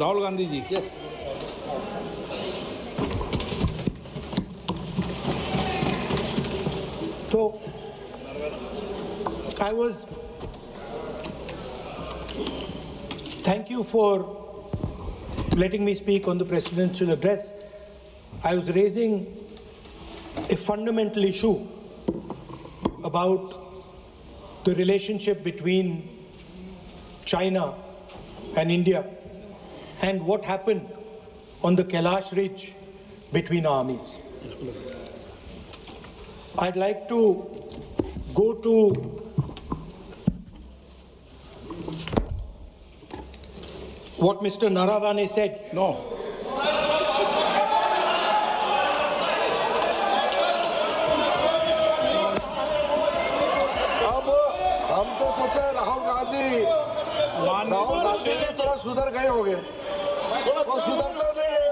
Rahul Gandhi ji. Yes. So, thank you for letting me speak on the presidential address. I was raising a fundamental issue about the relationship between China and India and what happened on the Kailash Ridge between armies. I'd like to go to what Mr. Naravane said. No. अब हम तो सोचे राहुल गांधी जी थोड़ा सुधर गए होंगे, वो सुधरते नहीं है,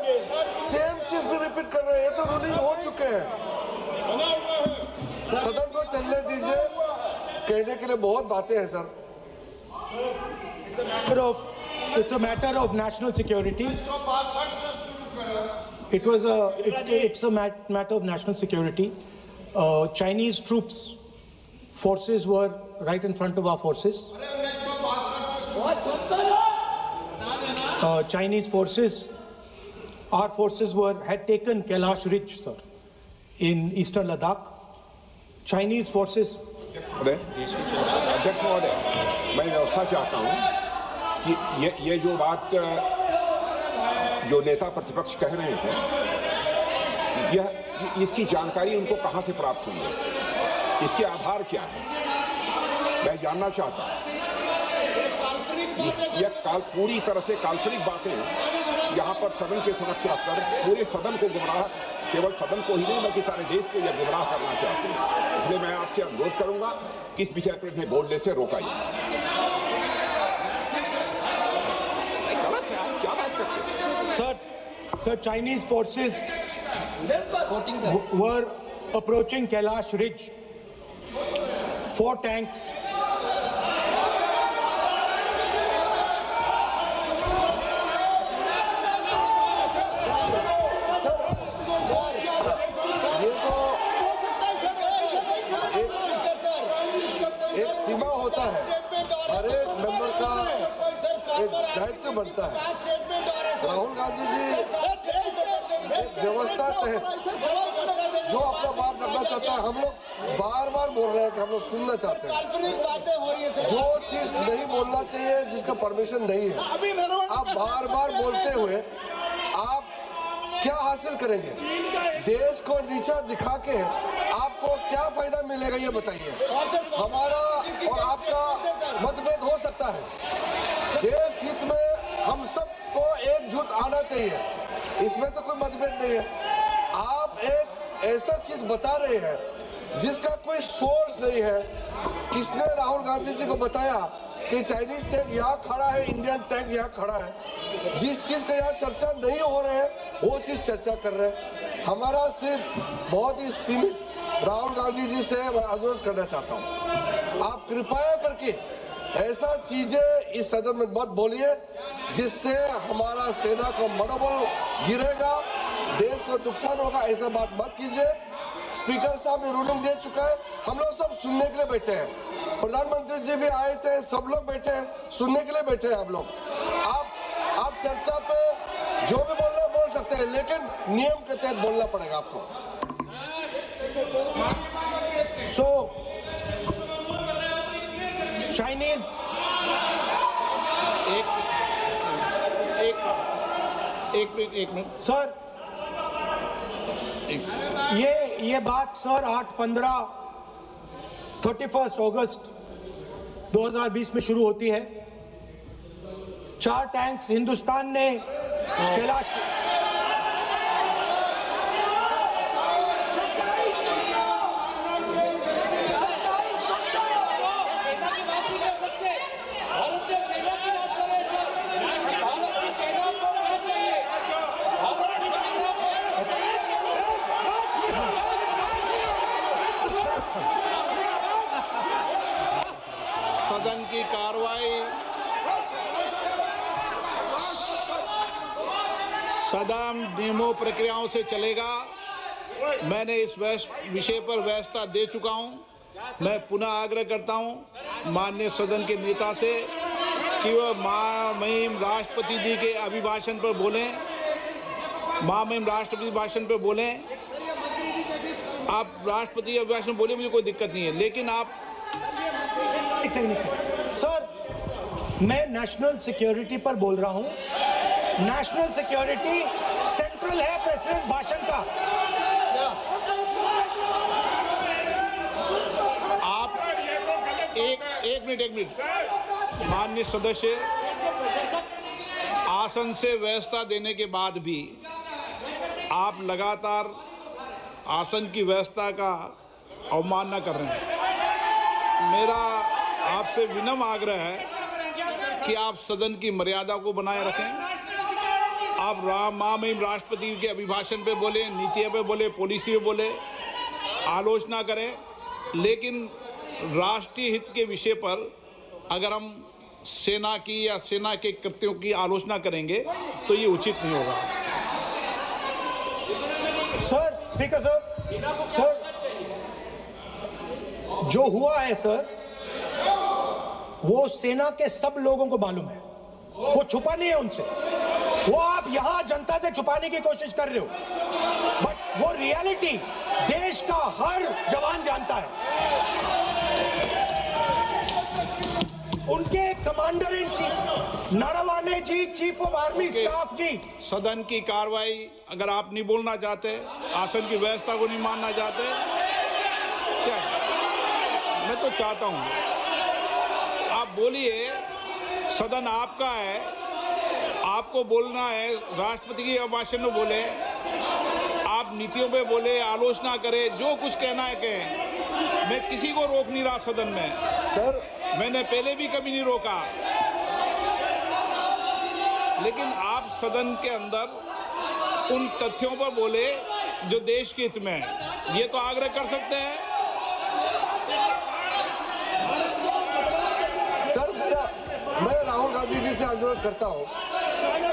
सेम चीज भी रिपीट कर रहे हैं। ये तो रूलिंग हो चुके हैं, सदन को चलने दीजिए। कहने के लिए बहुत बातें हैं sir. It's a matter of national security. It's a matter of national security. Chinese forces were right in front of our forces. Chinese forces, our forces had taken Kailash Ridge, sir, in eastern Ladakh. Chinese forces. अध्यक्ष महोदय, मैं व्यवस्था चाहता हूँ कि ये जो बात जो नेता प्रतिपक्ष कह रहे हैं, यह इसकी जानकारी उनको कहाँ से प्राप्त हुई है, इसके आधार क्या है, मैं जानना चाहता हूँ। यह पूरी तरह से काल्पनिक बातें यहाँ पर सदन के समक्ष रखकर पूरे सदन को गुमराह, केवल सदन को ही नहीं बल्कि सारे देश को यह गुमराह करना चाहते हैं। इसलिए मैं आपसे अनुरोध करूंगा कि इस विषय पर इन्हें बोलने से रोका जाए। क्या बात करते हैं? Sir, Chinese forces were approaching Kailash Ridge. 4 tanks. एक सीमा होता है, हर एक मेंबर का एक दायित्व बनता है। राहुल गांधी जी एक व्यवस्था तहत जो अपना बात रखना चाहता है, हम लोग बार बार बोल रहे हैं कि हम लोग सुनना चाहते हैं। जो चीज नहीं बोलना चाहिए, जिसका परमिशन नहीं है, आप बार बार बोलते हुए आप क्या हासिल करेंगे? देश को नीचा दिखा के आपको क्या फायदा मिलेगा, ये बताइए। हमारा और आपका मतभेद हो सकता है, देश हित में हम सबको एकजुट आना चाहिए, इसमें तो कोई मतभेद नहीं है। आप एक ऐसा चीज बता रहे हैं जिसका कोई सोर्स नहीं है। किसने राहुल गांधी जी को बताया कि चाइनीज टैंक यहाँ खड़ा है, इंडियन टैंक यहाँ खड़ा है? जिस चीज का यहाँ चर्चा नहीं हो रहे है, वो चीज चर्चा कर रहे हैं। हमारा सिर्फ बहुत ही सीमित राहुल गांधी जी से मैं अनुरोध करना चाहता हूँ, आप कृपया करके ऐसा चीजें इस सदन में मत बोलिए जिससे हमारा सेना का मनोबल गिरेगा, देश को नुकसान होगा। ऐसा बात मत कीजिए। स्पीकर साहब ने रूलिंग दे चुका है, हम लोग सब सुनने के लिए बैठे हैं। प्रधानमंत्री जी भी आए थे, सब लोग बैठे हैं, सुनने के लिए बैठे हैं हम लोग। आप चर्चा पे जो भी बोलना बोल सकते हैं, लेकिन नियम के तहत बोलना पड़ेगा आपको। So, Chinese. एक मिनट सर, ये बात सर 31 अगस्त 2020 में शुरू होती है। 4 टैंक्स हिंदुस्तान ने कैलाश सदन की कार्रवाई सदन नियमों प्रक्रियाओं से चलेगा। मैंने इस विषय पर व्यवस्था दे चुका हूं। मैं पुनः आग्रह करता हूं माननीय सदन के नेता से कि वह महामहिम राष्ट्रपति जी के अभिभाषण पर बोलें। महामहिम राष्ट्रपति भाषण पर बोलें। आप राष्ट्रपति अभिभाषण बोले, मुझे कोई दिक्कत नहीं है, लेकिन आप सर, मैं नेशनल सिक्योरिटी पर बोल रहा हूं। नेशनल सिक्योरिटी सेंट्रल है प्रेसिडेंट भाषण का। आप एक मिनट माननीय सदस्य, आसन से व्यवस्था देने के बाद भी आप लगातार आसन की व्यवस्था का अवमानना कर रहे हैं। मेरा आपसे विनम्र आग्रह है कि आप सदन की मर्यादा को बनाए रखें। आप महामहिम राष्ट्रपति के अभिभाषण पे बोले, नीतियों पे बोले, पॉलिसी पे बोले, आलोचना करें, लेकिन राष्ट्रीय हित के विषय पर अगर हम सेना की या सेना के कृत्यों की आलोचना करेंगे तो ये उचित नहीं होगा। सर, स्पीकर सर, जो हुआ है सर, वो सेना के सब लोगों को मालूम है। वो छुपा नहीं है उनसे। वो आप यहां जनता से छुपाने की कोशिश कर रहे हो, बट वो रियलिटी देश का हर जवान जानता है। उनके commander in chief Naravane ji, chief of army staff ji. सदन की कार्रवाई अगर आप नहीं बोलना चाहते, आसन की व्यवस्था को नहीं मानना चाहते, क्या मैं तो चाहता हूं आप बोलिए। सदन आपका है, आपको बोलना है। राष्ट्रपति के भाषण में बोले, आप नीतियों पे बोले, आलोचना करें, जो कुछ कहना है कहें। मैं किसी को रोक नहीं रहा सदन में सर, मैंने पहले भी कभी नहीं रोका, लेकिन आप सदन के अंदर उन तथ्यों पर बोले जो देश के हित में है, ये तो आग्रह कर सकते हैं। सर, मैं राहुल गांधी जी से अनुरोध करता हूं,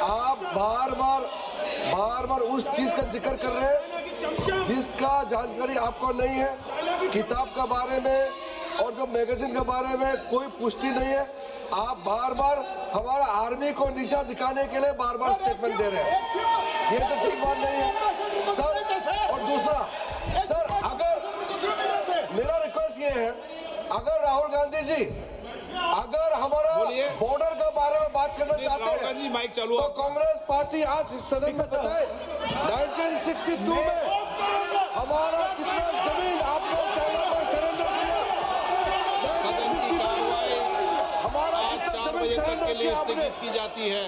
आप बार बार उस चीज का जिक्र कर रहे हैं जिसका जानकारी आपको नहीं है। किताब के बारे में और जो मैगजीन के बारे में कोई पुष्टि नहीं है। आप बार हमारा आर्मी को नीचा दिखाने के लिए बार स्टेटमेंट दे रहे हैं। ये तो ठीक बात नहीं है सर। और दूसरा सर, अगर मेरा रिक्वेस्ट ये है, अगर राहुल गांधी जी अगर हमारा बॉर्डर के बारे में बात करना चाहते हैं तो कांग्रेस पार्टी आज सदन में बताए 1962 में हमारा कितना जमीन आपने चाइना में सरेंडर किया। 1952 में हमारा कितना जमीन सरेंडर किया आपने। की जाती है।